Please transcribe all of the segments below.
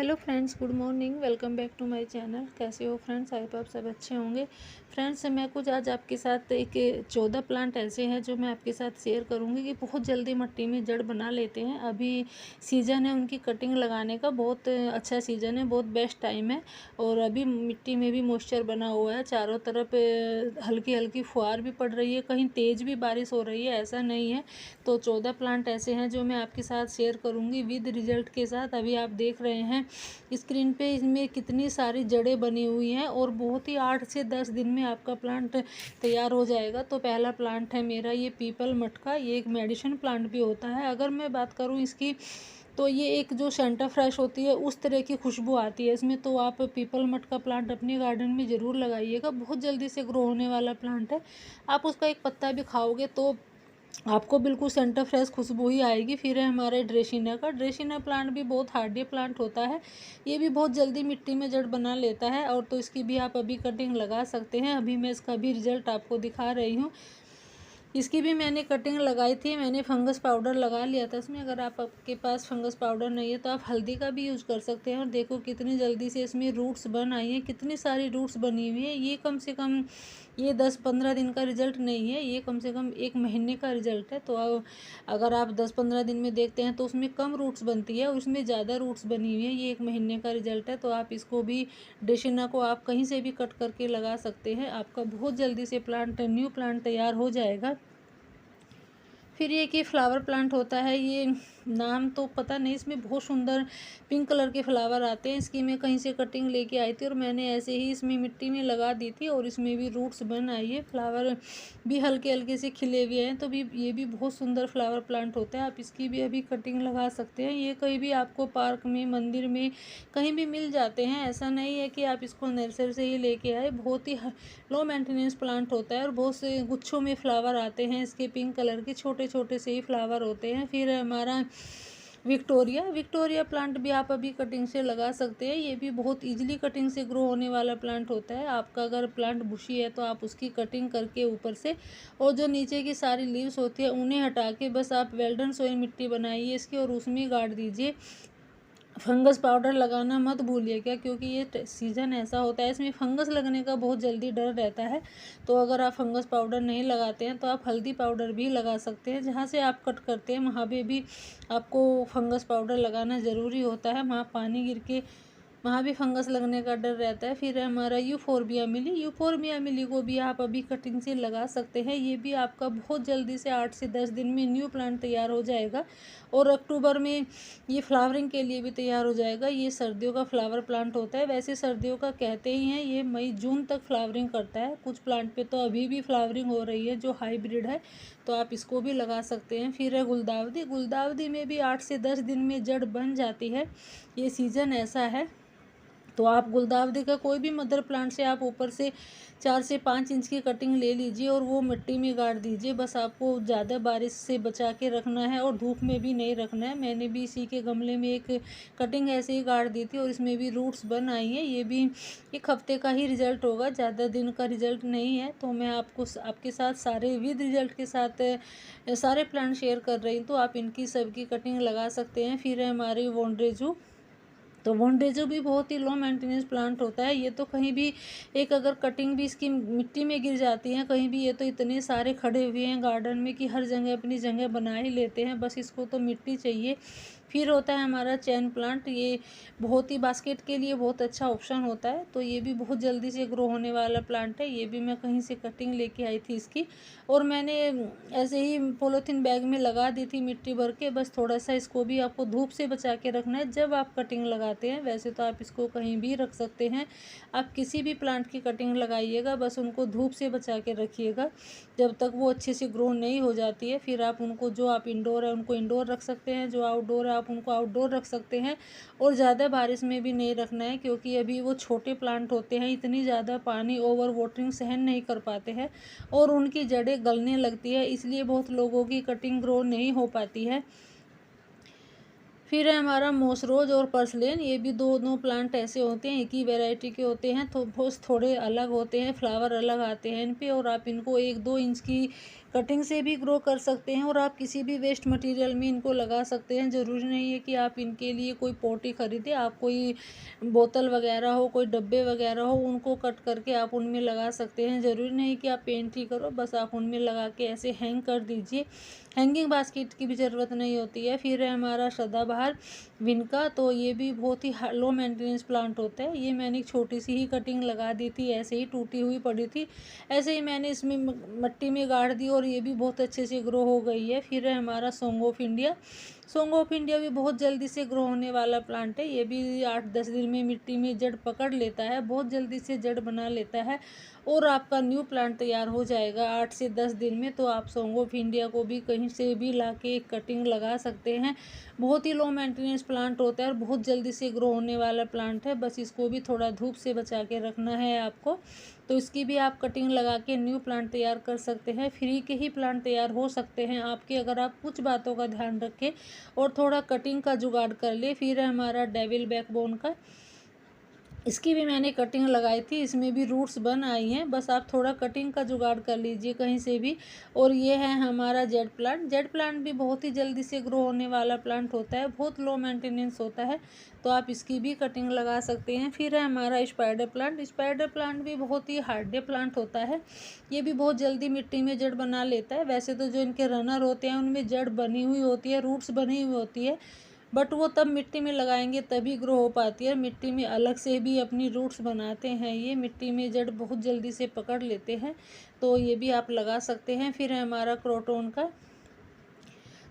Hello friends, good morning. Welcome back to my channel. कैसे हो friends? I hope आप सब अच्छे होंगे। फ्रेंड्स, मैं कुछ आज आपके साथ एक 14 प्लांट ऐसे हैं जो मैं आपके साथ शेयर करूंगी कि बहुत जल्दी मिट्टी में जड़ बना लेते हैं। अभी सीज़न है उनकी कटिंग लगाने का, बहुत अच्छा सीज़न है, बहुत बेस्ट टाइम है। और अभी मिट्टी में भी मॉइस्चर बना हुआ है, चारों तरफ हल्की हल्की फुहार भी पड़ रही है, कहीं तेज़ भी बारिश हो रही है, ऐसा नहीं है। तो 14 प्लांट ऐसे हैं जो मैं आपके साथ शेयर करूँगी विद रिजल्ट के साथ। अभी आप देख रहे हैं स्क्रीन पे इसमें कितनी सारी जड़ें बनी हुई हैं और बहुत ही 8 से 10 दिन में आपका प्लांट तैयार हो जाएगा। तो पहला प्लांट है मेरा ये पीपल मटका। ये एक मेडिसिन प्लांट भी होता है। अगर मैं बात करूँ इसकी, तो ये एक जो सेंटर फ्रेश होती है उस तरह की खुशबू आती है इसमें। तो आप पीपल मट का प्लांट अपने गार्डन में ज़रूर लगाइएगा, बहुत जल्दी से ग्रो होने वाला प्लांट है। आप उसका एक पत्ता भी खाओगे तो आपको बिल्कुल सेंटर फ्रेश खुशबू ही आएगी। फिर है हमारे ड्रेसिना का। ड्रेसिना प्लांट भी बहुत हार्डी प्लांट होता है, ये भी बहुत जल्दी मिट्टी में जड़ बना लेता है। और तो इसकी भी आप अभी कटिंग लगा सकते हैं। अभी मैं इसका भी रिजल्ट आपको दिखा रही हूँ। इसकी भी मैंने कटिंग लगाई थी, मैंने फंगस पाउडर लगा लिया था इसमें। अगर आपके पास फंगस पाउडर नहीं है तो आप हल्दी का भी यूज़ कर सकते हैं। और देखो कितनी जल्दी से इसमें रूट्स बन आई हैं, कितनी सारी रूट्स बनी हुई है। ये कम से कम ये 10-15 दिन का रिजल्ट नहीं है, ये कम से कम 1 महीने का रिजल्ट है। तो अगर आप 10-15 दिन में देखते हैं तो उसमें कम रूट्स बनती है और उसमें ज़्यादा रूट्स बनी हुई है। ये 1 महीने का रिजल्ट है। तो आप इसको भी, ड्रेसिना को आप कहीं से भी कट करके लगा सकते हैं। आपका बहुत जल्दी से न्यू प्लांट तैयार हो जाएगा। फिर ये कि फ्लावर प्लांट होता है, ये नाम तो पता नहीं, इसमें बहुत सुंदर पिंक कलर के फ्लावर आते हैं। इसकी मैं कहीं से कटिंग लेके आई थी और मैंने ऐसे ही इसमें मिट्टी में लगा दी थी और इसमें भी रूट्स बन आई है, फ्लावर भी हल्के हल्के से खिले हुए हैं। तो भी ये भी बहुत सुंदर फ्लावर प्लांट होता है। आप इसकी भी अभी कटिंग लगा सकते हैं। ये कहीं भी आपको पार्क में, मंदिर में, कहीं भी मिल जाते हैं। ऐसा नहीं है कि आप इसको नर्सरी से ही लेके आए। बहुत ही लो मेंटेनेंस प्लांट होता है और बहुत से गुच्छों में फ्लावर आते हैं इसके, पिंक कलर के छोटे छोटे से ही फ्लावर होते हैं। फिर हमारा विक्टोरिया प्लांट भी आप अभी कटिंग से लगा सकते हैं। ये भी बहुत इजीली कटिंग से ग्रो होने वाला प्लांट होता है। आपका अगर प्लांट बुशी है तो आप उसकी कटिंग करके ऊपर से, और जो नीचे की सारी लीव्स होती है उन्हें हटा के बस आप वेल्डन सोइल मिट्टी बनाइए इसकी और उसमें गाड़ दीजिए। फंगस पाउडर लगाना मत भूलिएगा, क्योंकि ये सीज़न ऐसा होता है इसमें फंगस लगने का बहुत जल्दी डर रहता है। तो अगर आप फंगस पाउडर नहीं लगाते हैं तो आप हल्दी पाउडर भी लगा सकते हैं। जहाँ से आप कट करते हैं वहाँ पे भी आपको फंगस पाउडर लगाना ज़रूरी होता है। वहाँ पानी गिर के वहाँ भी फंगस लगने का डर रहता है। फिर हमारा यूफोरबिया मिली को भी आप अभी कटिंग से लगा सकते हैं। ये भी आपका बहुत जल्दी से 8 से 10 दिन में न्यू प्लांट तैयार हो जाएगा और अक्टूबर में ये फ्लावरिंग के लिए भी तैयार हो जाएगा। ये सर्दियों का फ्लावर प्लांट होता है, वैसे सर्दियों का कहते ही हैं। ये मई जून तक फ्लावरिंग करता है। कुछ प्लांट पे तो अभी भी फ्लावरिंग हो रही है जो हाइब्रिड है, तो आप इसको भी लगा सकते हैं। फिर है गुलदावदी में भी 8 से 10 दिन में जड़ बन जाती है। ये सीज़न ऐसा है। तो आप गुलदावदी का कोई भी मदर प्लांट से आप ऊपर से 4 से 5 इंच की कटिंग ले लीजिए और वो मिट्टी में गाड़ दीजिए। बस आपको ज़्यादा बारिश से बचा के रखना है और धूप में भी नहीं रखना है। मैंने भी इसी के गमले में एक कटिंग ऐसे ही गाड़ दी थी और इसमें भी रूट्स बन आई हैं। ये भी 1 हफ्ते का ही रिजल्ट होगा, ज़्यादा दिन का रिजल्ट नहीं है। तो मैं आपको आपके साथ सारे विद रिजल्ट के साथ सारे प्लांट शेयर कर रही हूँ। तो आप इनकी सबकी कटिंग लगा सकते हैं। फिर है हमारी वोंड्रेजू। तो वोंडेजो भी बहुत ही लो मेंटेनेंस प्लांट होता है। ये तो कहीं भी एक अगर कटिंग भी इसकी मिट्टी में गिर जाती है कहीं भी, ये तो इतने सारे खड़े हुए हैं गार्डन में कि हर जगह अपनी जगह बना ही लेते हैं। बस इसको तो मिट्टी चाहिए। फिर होता है हमारा चैन प्लांट। ये बहुत ही बास्केट के लिए बहुत अच्छा ऑप्शन होता है। तो ये भी बहुत जल्दी से ग्रो होने वाला प्लांट है। ये भी मैं कहीं से कटिंग लेके आई थी इसकी और मैंने ऐसे ही पॉलीथीन बैग में लगा दी थी मिट्टी भर के। बस थोड़ा सा इसको भी आपको धूप से बचा के रखना है जब आप कटिंग लगाते हैं। वैसे तो आप इसको कहीं भी रख सकते हैं। आप किसी भी प्लांट की कटिंग लगाइएगा, बस उनको धूप से बचा के रखिएगा जब तक वो अच्छे से ग्रो नहीं हो जाती है। फिर आप उनको, जो आप इंडोर है उनको इंडोर रख सकते हैं, जो आउटडोर है आप उनको आउटडोर रख सकते हैं। और ज़्यादा बारिश में भी नहीं रखना है, क्योंकि अभी वो छोटे प्लांट होते हैं, इतनी ज़्यादा पानी, ओवर वाटरिंग सहन नहीं कर पाते हैं और उनकी जड़ें गलने लगती है, इसलिए बहुत लोगों की कटिंग ग्रो नहीं हो पाती है। फिर है हमारा मोसरोज और पर्सलेन। ये भी दोनों प्लांट ऐसे होते हैं, एक ही वैरायटी के होते हैं, तो बहुत थोड़े अलग होते हैं, फ्लावर अलग आते हैं इन पे। और आप इनको 1-2 इंच की कटिंग से भी ग्रो कर सकते हैं और आप किसी भी वेस्ट मटेरियल में इनको लगा सकते हैं। ज़रूरी नहीं है कि आप इनके लिए कोई पॉट ही खरीदें, आप कोई बोतल वगैरह हो, कोई डब्बे वगैरह हो, उनको कट करके आप उनमें लगा सकते हैं। ज़रूरी नहीं कि आप पेंट ही करो, बस आप उनमें लगा के ऐसे हैंग कर दीजिए। हैंगिंग बास्केट की भी ज़रूरत नहीं होती है। फिर है हमारा सदाबहार विनका, तो ये भी बहुत ही लो मेंटेनेंस प्लांट होता है। ये मैंने एक छोटी सी ही कटिंग लगा दी थी, ऐसे ही टूटी हुई पड़ी थी, ऐसे ही मैंने इसमें मिट्टी में गाड़ दी और ये भी बहुत अच्छे से ग्रो हो गई है। फिर है हमारा song of India. Song of India भी बहुत जल्दी से ग्रो होने वाला प्लांट है। ये भी 8-10 दिन में मिट्टी में जड़ पकड़ लेता है, बहुत जल्दी से जड़ बना लेता है और आपका न्यू प्लांट तैयार हो जाएगा 8 से 10 दिन में। तो आप सॉन्ग ऑफ इंडिया को भी कहीं से भी लाके एक कटिंग लगा सकते हैं। बहुत ही लो मेंटेनेंस प्लांट होता है और बहुत जल्दी से ग्रो होने वाला प्लांट है। बस इसको भी थोड़ा धूप से बचा के रखना है आपको। तो इसकी भी आप कटिंग लगा के न्यू प्लांट तैयार कर सकते हैं। फ्री के ही प्लांट तैयार हो सकते हैं आपके, अगर आप कुछ बातों का ध्यान रखें और थोड़ा कटिंग का जुगाड़ कर ले। फिर है हमारा डेविल बैकबोन का, इसकी भी मैंने कटिंग लगाई थी, इसमें भी रूट्स बन आई हैं, बस आप थोड़ा कटिंग का जुगाड़ कर लीजिए कहीं से भी। और ये है हमारा जेड प्लांट। जेड प्लांट भी बहुत ही जल्दी से ग्रो होने वाला प्लांट होता है, बहुत लो मेंटेनेंस होता है, तो आप इसकी भी कटिंग लगा सकते हैं। फिर है हमारा स्पाइडर प्लांट। स्पाइडर प्लांट भी बहुत ही हार्डे प्लांट होता है, ये भी बहुत जल्दी मिट्टी में जड़ बना लेता है। वैसे तो जो इनके रनर होते हैं उनमें जड़ बनी हुई होती है, रूट्स बनी हुई होती है, बट वो तब मिट्टी में लगाएंगे तभी ग्रो हो पाती है। मिट्टी में अलग से भी अपनी रूट्स बनाते हैं, ये मिट्टी में जड़ बहुत जल्दी से पकड़ लेते हैं, तो ये भी आप लगा सकते हैं। फिर है हमारा क्रोटोन का,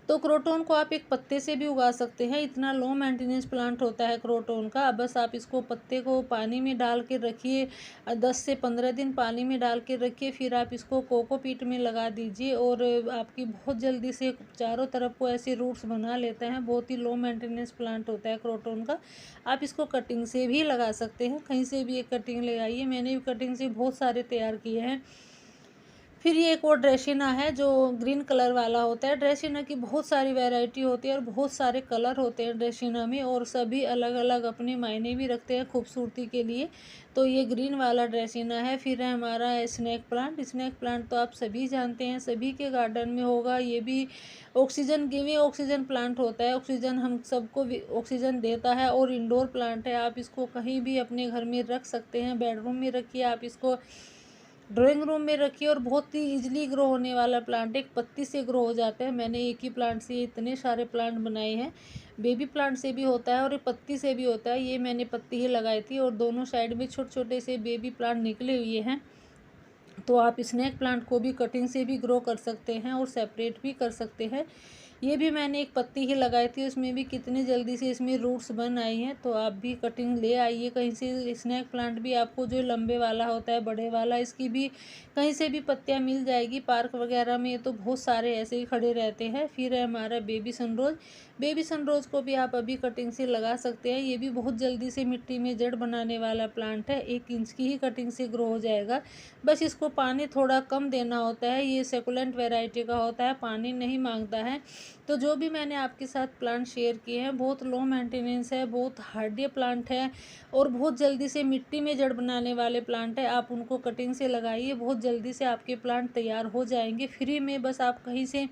तो क्रोटोन को आप एक पत्ते से भी उगा सकते हैं, इतना लो मेंटेनेंस प्लांट होता है क्रोटोन का। बस आप इसको पत्ते को पानी में डाल के रखिए, 10 से 15 दिन पानी में डाल के रखिए, फिर आप इसको कोकोपीट में लगा दीजिए और आपकी बहुत जल्दी से चारों तरफ को ऐसे रूट्स बना लेते हैं। बहुत ही लो मेंटेनेंस प्लांट होता है क्रोटोन का। आप इसको कटिंग से भी लगा सकते हैं, कहीं से भी एक कटिंग लगाइए, मैंने भी कटिंग से बहुत सारे तैयार किए हैं। फिर ये एक और ड्रेसिना है जो ग्रीन कलर वाला होता है। ड्रेसिना की बहुत सारी वैरायटी होती है और बहुत सारे कलर होते हैं ड्रेसिना में, और सभी अलग अलग अपने मायने भी रखते हैं खूबसूरती के लिए। तो ये ग्रीन वाला ड्रेसिना है। फिर है हमारा स्नेक प्लांट। स्नेक प्लांट तो आप सभी जानते हैं, सभी के गार्डन में होगा। ये भी ऑक्सीजन गिविंग ऑक्सीजन प्लांट होता है, ऑक्सीजन हम सबको ऑक्सीजन देता है और इंडोर प्लांट है। आप इसको कहीं भी अपने घर में रख सकते हैं, बेडरूम में रखिए, आप इसको ड्राइंग रूम में रखिए, और बहुत ही इजीली ग्रो होने वाला प्लांट, एक पत्ती से ग्रो हो जाता है। मैंने एक ही प्लांट से इतने सारे प्लांट बनाए हैं। बेबी प्लांट से भी होता है और पत्ती से भी होता है। ये मैंने पत्ती ही लगाई थी और दोनों साइड में छोटे छोटे से बेबी प्लांट निकले हुए हैं। तो आप स्नेक प्लांट को भी कटिंग से भी ग्रो कर सकते हैं और सेपरेट भी कर सकते हैं। ये भी मैंने एक पत्ती ही लगाई थी, उसमें भी कितनी जल्दी से इसमें रूट्स बन आई हैं। तो आप भी कटिंग ले आइए कहीं से। स्नेक प्लांट भी आपको जो लंबे वाला होता है, बड़े वाला, इसकी भी कहीं से भी पत्तियां मिल जाएगी। पार्क वगैरह में तो बहुत सारे ऐसे ही खड़े रहते हैं। फिर है हमारा बेबी सनरोज। बेबी सनरोज को भी आप अभी कटिंग से लगा सकते हैं। ये भी बहुत जल्दी से मिट्टी में जड़ बनाने वाला प्लांट है, 1 इंच की ही कटिंग से ग्रो हो जाएगा। बस इसको पानी थोड़ा कम देना होता है, ये सेकुलेंट वैरायटी का होता है, पानी नहीं मांगता है। तो जो भी मैंने आपके साथ प्लांट शेयर किए हैं बहुत लो मेंटेनेंस है, बहुत हार्डी प्लांट है और बहुत जल्दी से मिट्टी में जड़ बनाने वाले प्लांट है। आप उनको कटिंग से लगाइए, बहुत जल्दी से आपके प्लांट तैयार हो जाएंगे फ्री में। बस आप कहीं से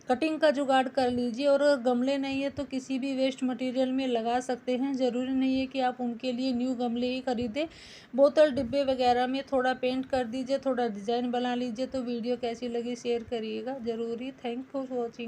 कटिंग का जुगाड़ कर लीजिए, और गमले नहीं है तो किसी भी वेस्ट मटेरियल में लगा सकते हैं। ज़रूरी नहीं है कि आप उनके लिए न्यू गमले ही खरीदें, बोतल डिब्बे वगैरह में थोड़ा पेंट कर दीजिए, थोड़ा डिज़ाइन बना लीजिए। तो वीडियो कैसी लगी शेयर करिएगा ज़रूरी। Thank for watching.